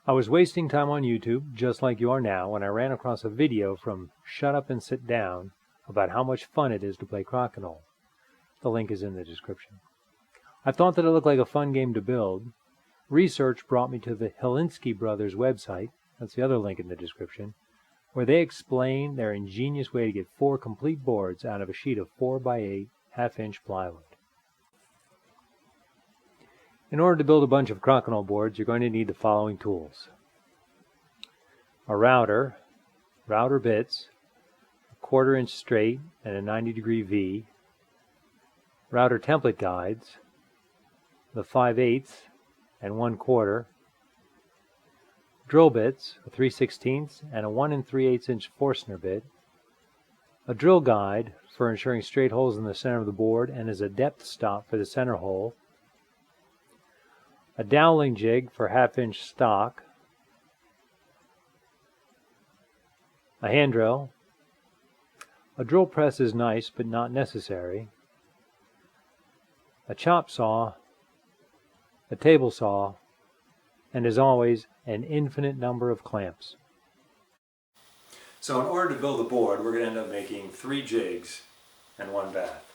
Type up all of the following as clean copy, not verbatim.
I was wasting time on YouTube, just like you are now, when I ran across a video from Shut Up and Sit Down about how much fun it is to play Crokinole. The link is in the description. I thought that it looked like a fun game to build. Research brought me to the Helinski brothers website, that's the other link in the description, where they explain their ingenious way to get 4 complete boards out of a sheet of 4x8 half-inch plywood. In order to build a bunch of Crokinole boards, you're going to need the following tools: a router bits, a 1/4 inch straight and a 90-degree V, router template guides, the 5/8 and 1/4, drill bits, a 3/16 and a 1 3/8 inch Forstner bit, a drill guide for ensuring straight holes in the center of the board and as a depth stop for the center hole, a doweling jig for half-inch stock, a hand drill. A drill press is nice but not necessary, a chop saw, a table saw, and as always, an infinite number of clamps. So in order to build a board, we're going to end up making 3 jigs and 1 bath.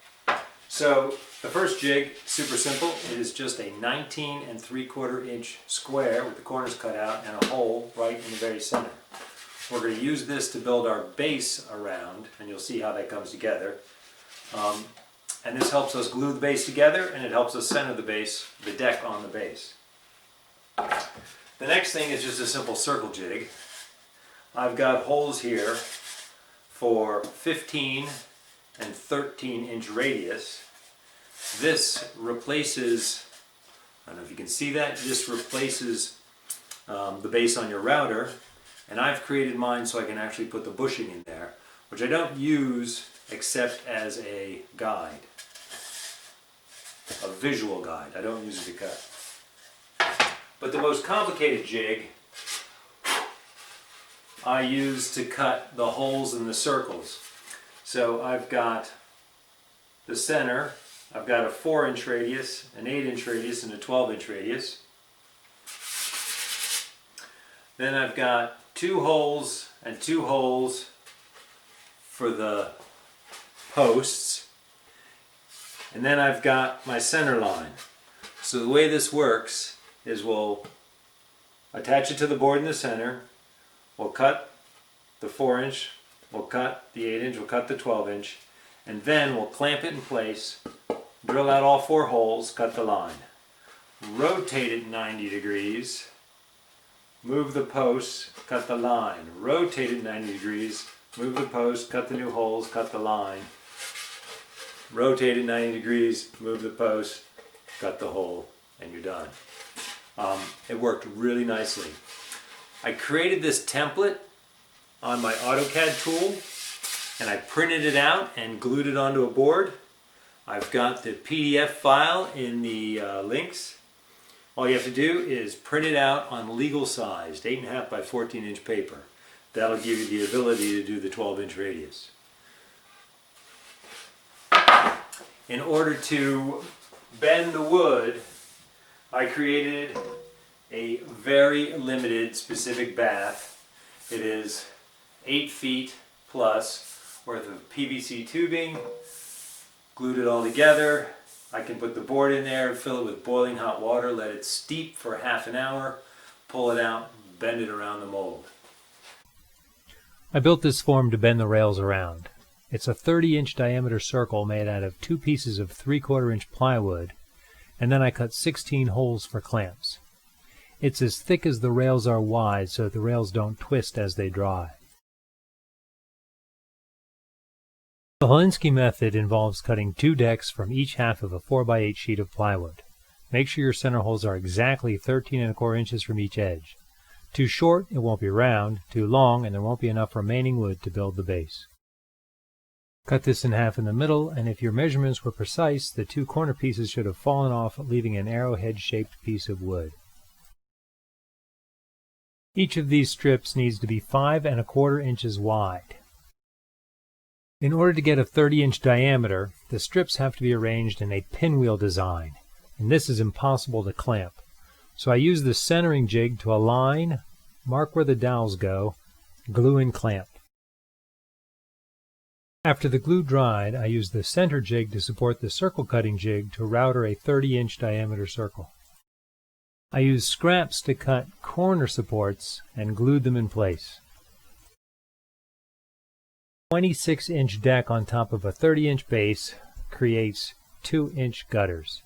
So the first jig, super simple. It is just a 19 3/4 inch square with the corners cut out and a hole right in the very center. We're going to use this to build our base around, and you'll see how that comes together. And this helps us glue the base together, and it helps us center the base, the deck on the base. The next thing is just a simple circle jig. I've got holes here for 15 and 13 inch radius. This replaces, I don't know if you can see that, this replaces the base on your router, and I've created mine so I can actually put the bushing in there, which I don't use except as a guide, a visual guide. I don't use it to cut. But the most complicated jig I use to cut the holes in the circles. So I've got the center, I've got a 4-inch radius, an 8-inch radius, and a 12-inch radius. Then I've got 2 holes and 2 holes for the posts. And then I've got my center line. So the way this works is we'll attach it to the board in the center, we'll cut the 4-inch, we'll cut the 8-inch, we'll cut the 12-inch, and then we'll clamp it in place, drill out all 4 holes, cut the line. Rotate it 90 degrees, move the posts, cut the line. Rotate it 90 degrees, move the post, cut the new holes, cut the line. Rotate it 90 degrees, move the post, cut the hole, and you're done. It worked really nicely. I created this template on my AutoCAD tool, and I printed it out and glued it onto a board. I've got the PDF file in the links. All you have to do is print it out on legal sized 8.5 by 14 inch paper. That'll give you the ability to do the 12-inch radius. In order to bend the wood, I created a very limited specific bath. It is 8 feet plus worth of PVC tubing, glued it all together. I can put the board in there, fill it with boiling hot water, let it steep for half an hour, pull it out, bend it around the mold. I built this form to bend the rails around. It's a 30-inch diameter circle made out of 2 pieces of 3/4 inch plywood, and then I cut 16 holes for clamps. It's as thick as the rails are wide so that the rails don't twist as they dry. The Helinski method involves cutting 2 decks from each half of a 4x8 sheet of plywood. Make sure your center holes are exactly 13 1/4 inches from each edge. Too short, it won't be round. Too long, and there won't be enough remaining wood to build the base. Cut this in half in the middle, and if your measurements were precise, the 2 corner pieces should have fallen off, leaving an arrowhead-shaped piece of wood. Each of these strips needs to be 5 1/4 inches wide. In order to get a 30-inch diameter, the strips have to be arranged in a pinwheel design, and this is impossible to clamp. So I use the centering jig to align, mark where the dowels go, glue and clamp. After the glue dried, I use the center jig to support the circle cutting jig to router a 30-inch diameter circle. I use scraps to cut corner supports and glued them in place. 26-inch deck on top of a 30-inch base creates 2-inch gutters.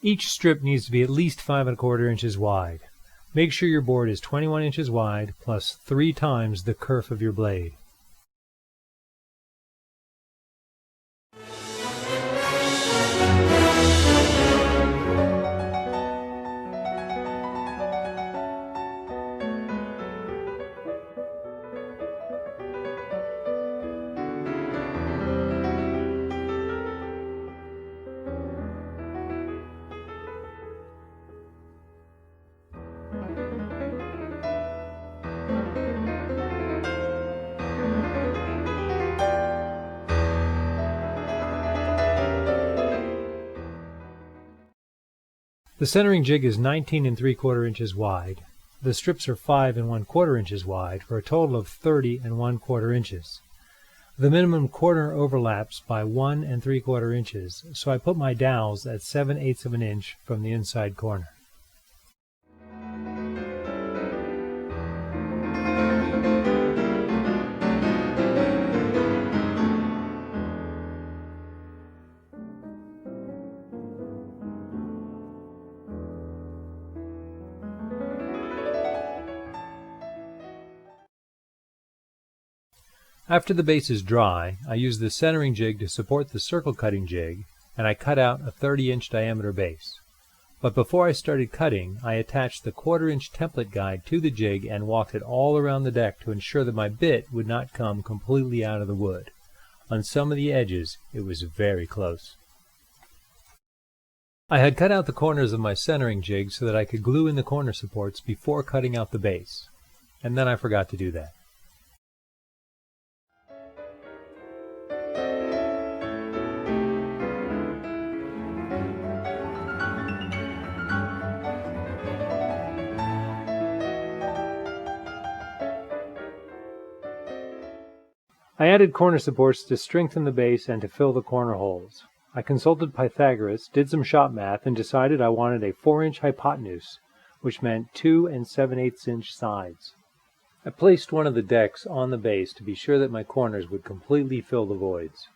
Each strip needs to be at least 5 1/4 inches wide. Make sure your board is 21 inches wide plus 3 times the kerf of your blade. The centering jig is 19 3/4 inches wide. The strips are 5 1/4 inches wide for a total of 30 1/4 inches. The minimum corner overlaps by 1 3/4 inches, so I put my dowels at 7/8 of an inch from the inside corner. After the base is dry, I use the centering jig to support the circle cutting jig, and I cut out a 30-inch diameter base. But before I started cutting, I attached the 1/4 inch template guide to the jig and walked it all around the deck to ensure that my bit would not come completely out of the wood. On some of the edges, it was very close. I had cut out the corners of my centering jig so that I could glue in the corner supports before cutting out the base, and then I forgot to do that. I added corner supports to strengthen the base and to fill the corner holes. I consulted Pythagoras, did some shop math, and decided I wanted a 4-inch hypotenuse, which meant 2 7/8 inch sides. I placed one of the decks on the base to be sure that my corners would completely fill the voids.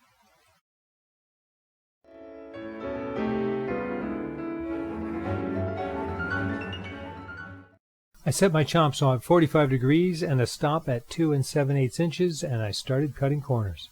I set my chomp saw at 45 degrees and a stop at 2 7/8 inches, and I started cutting corners.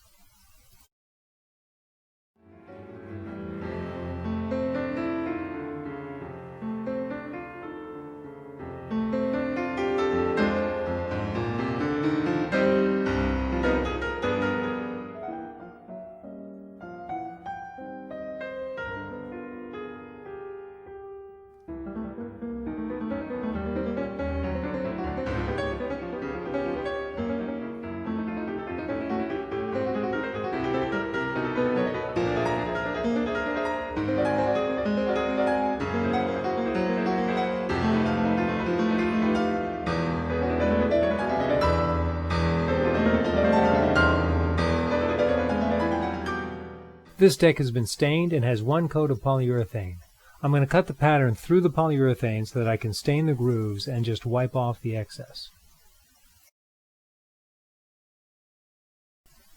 This deck has been stained and has one coat of polyurethane. I'm going to cut the pattern through the polyurethane so that I can stain the grooves and just wipe off the excess.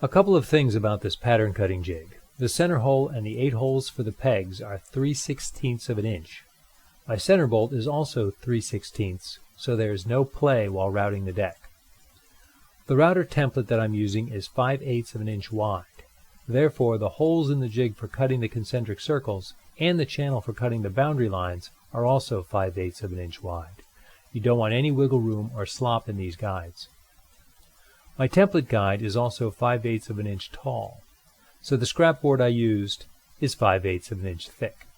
A couple of things about this pattern cutting jig. The center hole and the 8 holes for the pegs are 3/16 of an inch. My center bolt is also 3/16, so there is no play while routing the deck. The router template that I'm using is 5/8 of an inch wide. Therefore, the holes in the jig for cutting the concentric circles and the channel for cutting the boundary lines are also 5/8 of an inch wide. You don't want any wiggle room or slop in these guides. My template guide is also 5/8 of an inch tall, so the scrap board I used is 5/8 of an inch thick.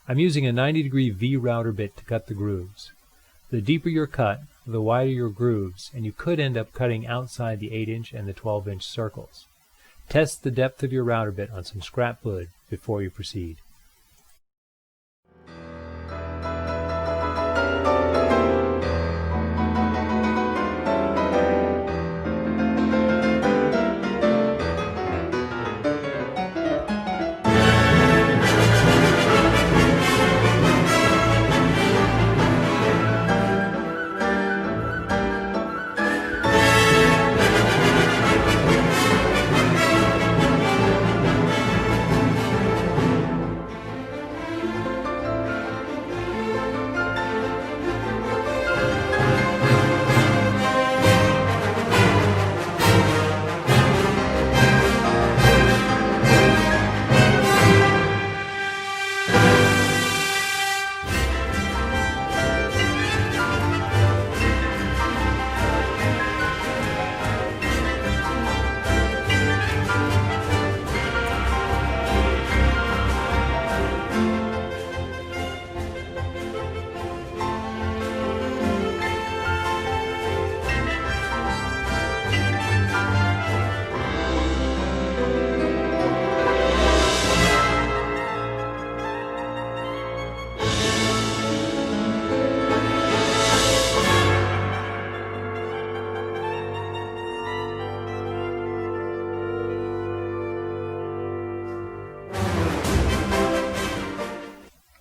I'm using a 90-degree V router bit to cut the grooves. The deeper your cut, the wider your grooves, and you could end up cutting outside the 8-inch and the 12-inch circles. Test the depth of your router bit on some scrap wood before you proceed.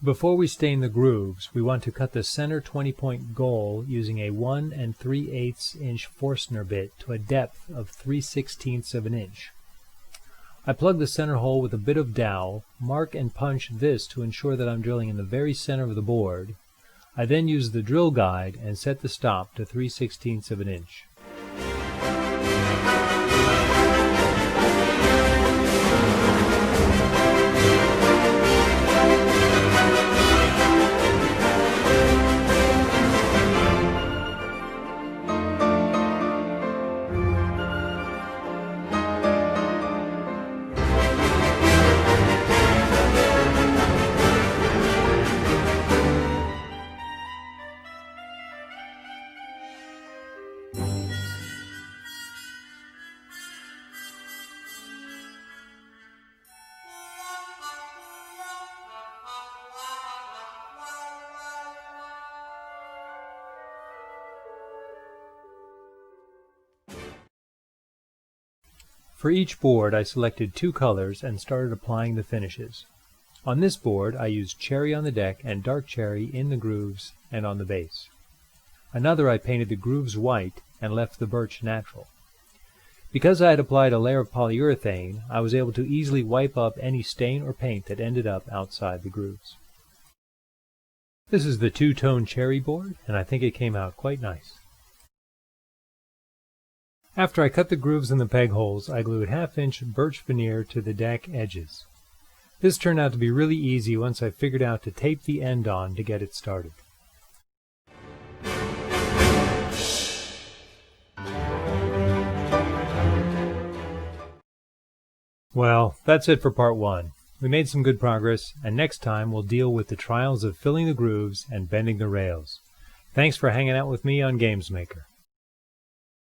Before we stain the grooves, we want to cut the center 20-point goal using a 1 3/8 inch Forstner bit to a depth of 3/16 of an inch. I plug the center hole with a bit of dowel, mark and punch this to ensure that I'm drilling in the very center of the board. I then use the drill guide and set the stop to 3/16 of an inch. For each board I selected 2 colors and started applying the finishes. On this board I used cherry on the deck and dark cherry in the grooves and on the base. Another I painted the grooves white and left the birch natural. Because I had applied a layer of polyurethane, I was able to easily wipe up any stain or paint that ended up outside the grooves. This is the 2-tone cherry board, and I think it came out quite nice. After I cut the grooves in the peg holes, I glued 1/2-inch birch veneer to the deck edges. This turned out to be really easy once I figured out to tape the end on to get it started. Well, that's it for part 1. We made some good progress, and next time we'll deal with the trials of filling the grooves and bending the rails. Thanks for hanging out with me on GamesMaker.